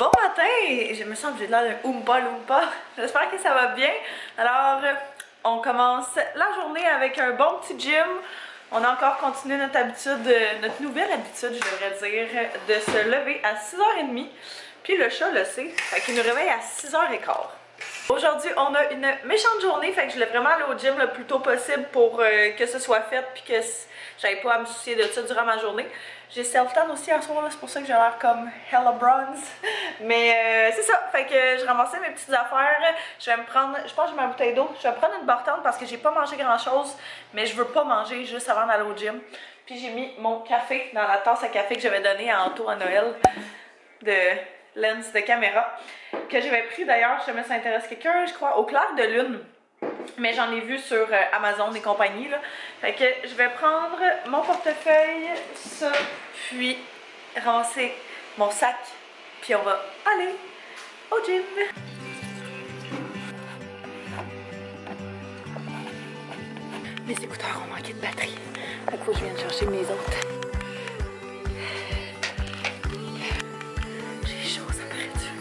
Bon matin! Je me sens que j'ai l'air d'un Oompa Loompa. J'espère que ça va bien. Alors, on commence la journée avec un bon petit gym. On a encore continué notre habitude, notre nouvelle habitude, je devrais dire, de se lever à 6h30. Puis le chat le sait, fait qu'il nous réveille à 6h15. Aujourd'hui, on a une méchante journée, fait que je voulais vraiment aller au gym le plus tôt possible pour que ce soit fait, puis que j'avais pas à me soucier de ça durant ma journée. J'ai self-tan aussi en ce moment, c'est pour ça que j'ai l'air comme hella bronze. Mais c'est ça, fait que je ramassais mes petites affaires. Je vais me prendre, je pense que j'ai ma bouteille d'eau. Je vais prendre une bartende parce que j'ai pas mangé grand chose, mais je veux pas manger juste avant d'aller au gym. Puis j'ai mis mon café dans la tasse à café que j'avais donnée à Anto à Noël de lens de caméra. Que j'avais pris d'ailleurs, je sais pas si ça intéresse quelqu'un, je crois, au clair de lune. Mais j'en ai vu sur Amazon et compagnie là. Fait que je vais prendre mon portefeuille, ça, puis ramasser mon sac, puis on va aller au gym. Mes écouteurs ont manqué de batterie. Fait qu'il faut que je vienne chercher mes autres. J'ai chaud, ça paraît-tu?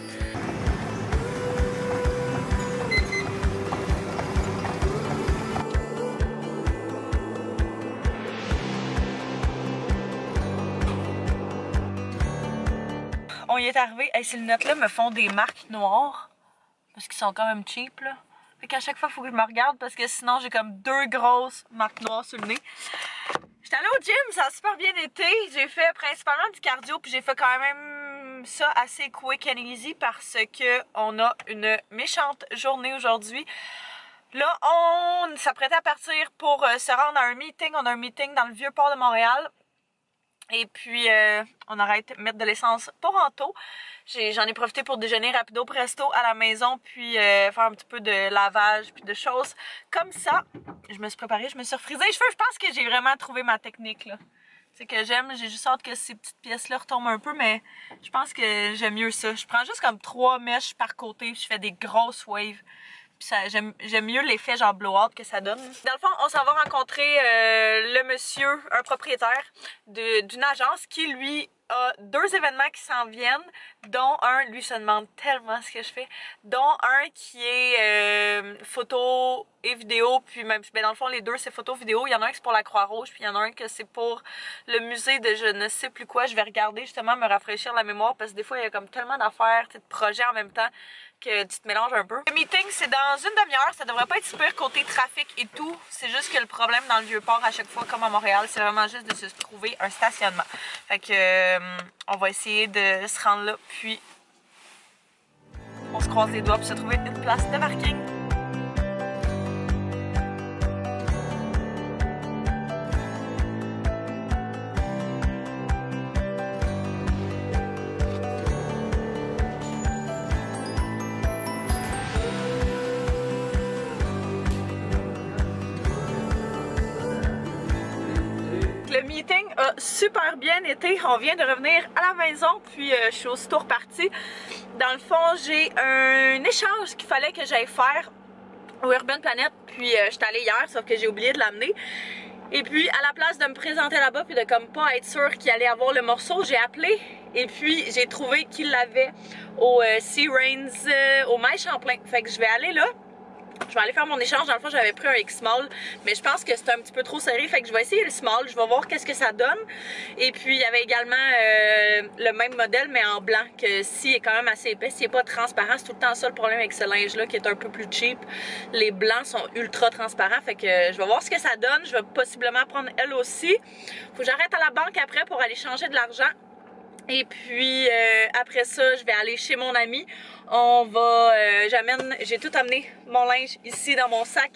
On y est arrivé. Hey, ces lunettes-là me font des marques noires. Parce qu'ils sont quand même cheap, là. Fait qu'à chaque fois, il faut que je me regarde parce que sinon, j'ai comme deux grosses marques noires sur le nez. J'étais allée au gym, ça a super bien été. J'ai fait principalement du cardio, puis j'ai fait quand même ça assez quick and easy parce que on a une méchante journée aujourd'hui. Là, on s'apprêtait à partir pour se rendre à un meeting. On a un meeting dans le Vieux-Port de Montréal. Et puis, on arrête de mettre de l'essence pour Anto. J'en ai profité pour déjeuner rapido presto à la maison, puis faire un petit peu de lavage, puis de choses comme ça. Je me suis préparée, je me suis refrisée les cheveux. Je pense que j'ai vraiment trouvé ma technique, là. C'est que j'aime, j'ai juste hâte que ces petites pièces-là retombent un peu, mais je pense que j'aime mieux ça. Je prends juste comme 3 mèches par côté, puis je fais des grosses waves. J'aime mieux l'effet genre blowout que ça donne. Dans le fond, on s'en va rencontrer le monsieur, un propriétaire d'une agence qui, lui, a 2 événements qui s'en viennent, dont un, lui se demande tellement ce que je fais, dont un qui est photo et vidéo, puis même, ben dans le fond, les deux, c'est photo vidéo. Il y en a un qui c'est pour la Croix-Rouge, puis il y en a un que c'est pour le musée de je ne sais plus quoi. Je vais regarder justement, me rafraîchir la mémoire, parce que des fois, il y a comme tellement d'affaires, de projets en même temps, que tu te mélanges un peu. Le meeting, c'est dans une demi-heure. Ça devrait pas être super côté trafic et tout. C'est juste que le problème dans le Vieux-Port, à chaque fois, comme à Montréal, c'est vraiment juste de se trouver un stationnement. Fait que on va essayer de se rendre là, puis on se croise les doigts pour se trouver une place de parking. Le meeting a super bien été. On vient de revenir à la maison, puis je suis aussitôt repartie. Dans le fond, j'ai un échange qu'il fallait que j'aille faire au Urban Planet, puis j'étais allée hier, sauf que j'ai oublié de l'amener. Et puis, à la place de me présenter là-bas, puis de comme pas être sûre qu'il allait avoir le morceau, j'ai appelé, et puis j'ai trouvé qu'il l'avait au Sea Rains, au Maille Champlain. Fait que je vais aller là. Je vais aller faire mon échange. Dans le fond, j'avais pris un X-Small, mais je pense que c'était un petit peu trop serré. Fait que je vais essayer le Small. Je vais voir qu'est-ce que ça donne. Et puis, il y avait également le même modèle, mais en blanc, que si est quand même assez épais. S'il n'est pas transparent, c'est tout le temps ça le problème avec ce linge-là, qui est un peu plus cheap. Les blancs sont ultra transparents. Fait que je vais voir ce que ça donne. Je vais possiblement prendre elle aussi. Faut que j'arrête à la banque après pour aller changer de l'argent. Et puis après ça, je vais aller chez mon ami. On va, j'ai tout amené mon linge ici dans mon sac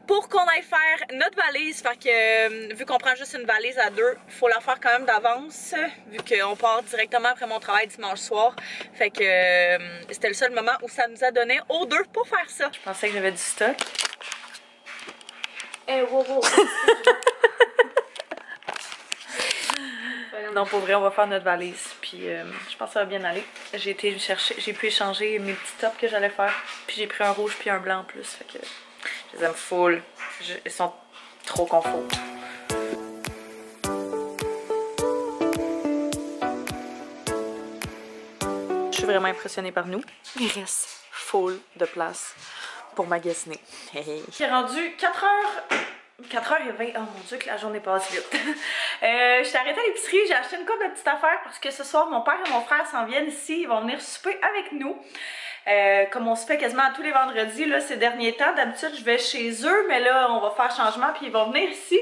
pour qu'on aille faire notre valise. Fait que vu qu'on prend juste une valise à 2, il faut la faire quand même d'avance, vu qu'on part directement après mon travail dimanche soir. Fait que c'était le seul moment où ça nous a donné aux 2 pour faire ça. Je pensais que j'avais du stock. Hey, wow, wow. Non, pour vrai, on va faire notre valise. Puis je pense que ça va bien aller. J'ai été chercher, j'ai pu échanger mes petits tops que j'allais faire. Puis j'ai pris un rouge puis un blanc en plus. Fait que je les aime full. Ils sont trop confort. vraiment impressionnée par nous. Il reste full de place pour magasiner. J'ai rendu 4h20. Oh mon dieu que la journée passe vite. Je suis arrêtée à l'épicerie, j'ai acheté une couple de petites affaires parce que ce soir mon père et mon frère s'en viennent ici, ils vont venir souper avec nous. Comme on se fait quasiment tous les vendredis là, ces derniers temps, d'habitude je vais chez eux, mais là on va faire changement puis ils vont venir ici.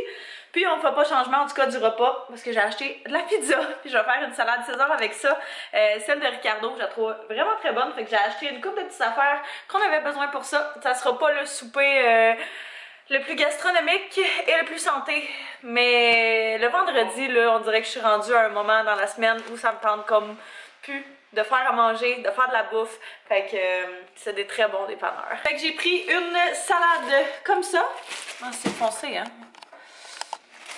Puis on fait pas changement en tout cas du repas parce que j'ai acheté de la pizza puis je vais faire une salade César avec ça. Celle de Ricardo, je la trouve vraiment très bonne, fait que j'ai acheté une couple de petites affaires qu'on avait besoin pour ça. Ça sera pas le souper le plus gastronomique et le plus santé, mais le vendredi là, on dirait que je suis rendue à un moment dans la semaine où ça me tente comme plus de faire à manger, de faire de la bouffe, fait que c'est des très bons dépanneurs. Fait que j'ai pris une salade comme ça. Ah, c'est foncé hein.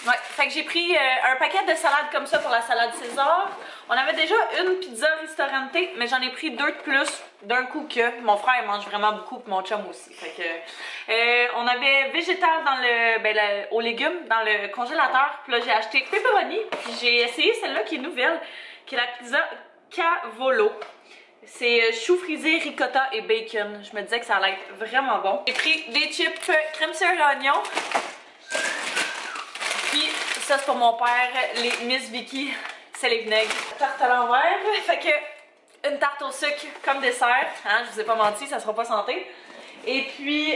Ouais, fait que j'ai pris un paquet de salades comme ça pour la salade César. On avait déjà une pizza ristorante, mais j'en ai pris 2 de plus d'un coup que mon frère il mange vraiment beaucoup, puis mon chum aussi. Fait que on avait végétal dans le aux légumes dans le congélateur, puis là j'ai acheté pepperoni, puis j'ai essayé celle-là qui est nouvelle, qui est la pizza Cavolo. C'est chou frisé, ricotta et bacon. Je me disais que ça allait être vraiment bon. J'ai pris des chips crème sœur et oignon. Puis ça c'est pour mon père, les Miss Vicky, c'est les vinaigres. Tarte à l'envers, fait que une tarte au sucre comme dessert, hein, je vous ai pas menti, ça sera pas santé. Et puis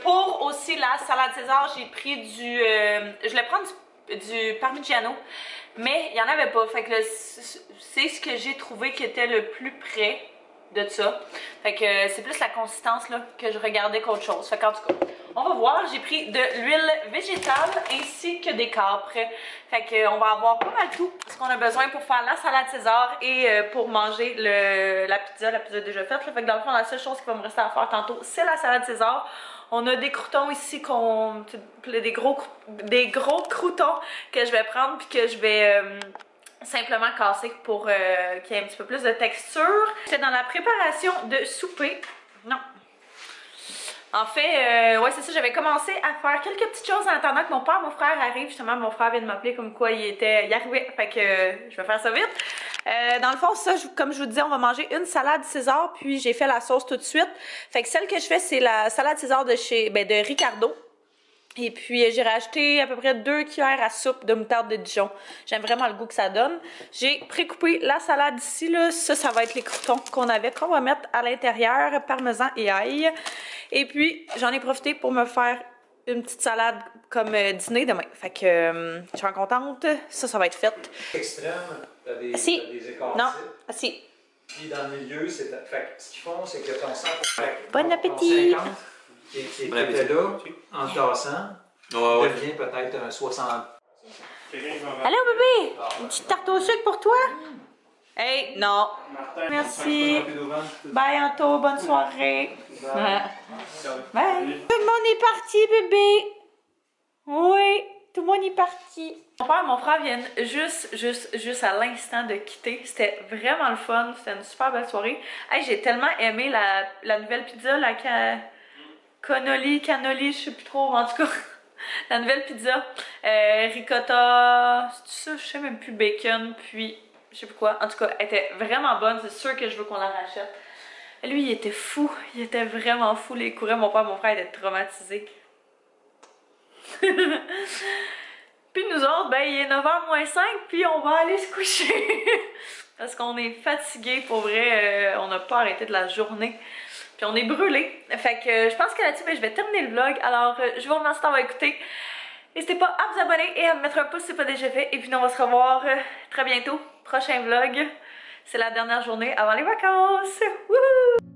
pour aussi la salade César, j'ai pris du, je voulais prendre du parmigiano, mais il y en avait pas, fait que c'est ce que j'ai trouvé qui était le plus près de ça. Fait que c'est plus la consistance là que je regardais qu'autre chose. Fait qu'en tout cas, on va voir. J'ai pris de l'huile végétale ainsi que des capres. Fait que on va avoir pas mal tout ce qu'on a besoin pour faire la salade César et pour manger la pizza. La pizza est déjà faite. Là. Fait que dans le fond, la seule chose qui va me rester à faire tantôt, c'est la salade César. On a des croutons ici, des gros croutons que je vais prendre puis que je vais simplement casser pour qu'il y ait un petit peu plus de texture. J'étais dans la préparation de souper. Non. En fait, ouais c'est ça, j'avais commencé à faire quelques petites choses en attendant que mon père et mon frère arrivent. Justement, mon frère vient de m'appeler comme quoi il arrivait, fait que je vais faire ça vite. Dans le fond, ça, comme je vous disais, on va manger une salade César, puis j'ai fait la sauce tout de suite. Fait que celle que je fais, c'est la salade César de Ricardo. Et puis j'ai racheté à peu près 2 cuillères à soupe de moutarde de Dijon. J'aime vraiment le goût que ça donne. J'ai précoupé la salade ici, là. Ça va être les croutons qu'on va mettre à l'intérieur, parmesan et ail. Et puis j'en ai profité pour me faire une petite salade comme dîner demain. Fait que je suis contente. Ça va être fait. Extrême, t'as des écarts. Non, si. Puis dans le milieu, ce qu'ils font, c'est que ton sang... Bon appétit! Qui était là, en tassant, devient peut-être un 60. Allô bébé! Une petite tarte au sucre pour toi? Hey, non. Merci. Bye Anto, bonne soirée. Bye. Tout le monde est parti bébé. Oui, tout le monde est parti. Mon père et mon frère viennent juste à l'instant de quitter. C'était vraiment le fun, c'était une super belle soirée. Hey, j'ai tellement aimé la nouvelle pizza, la cannoli, je sais plus trop, en tout cas, la nouvelle pizza, ricotta, c'est ça, je sais même plus, bacon, puis je sais plus quoi, en tout cas, elle était vraiment bonne, c'est sûr que je veux qu'on la rachète. Lui, il était fou, il était vraiment fou, il courait, mon père, mon frère étaient traumatisés. Puis nous autres, ben il est 9h moins 5, puis on va aller se coucher, parce qu'on est fatigués, pour vrai, on n'a pas arrêté de la journée. Puis on est brûlé. Fait que je pense que là-dessus, je vais terminer le vlog. Alors, je vous remercie d'avoir écouté. N'hésitez pas à vous abonner et à me mettre un pouce si ce n'est pas déjà fait. Et puis, on va se revoir très bientôt. Prochain vlog. C'est la dernière journée avant les vacances. Wouhou!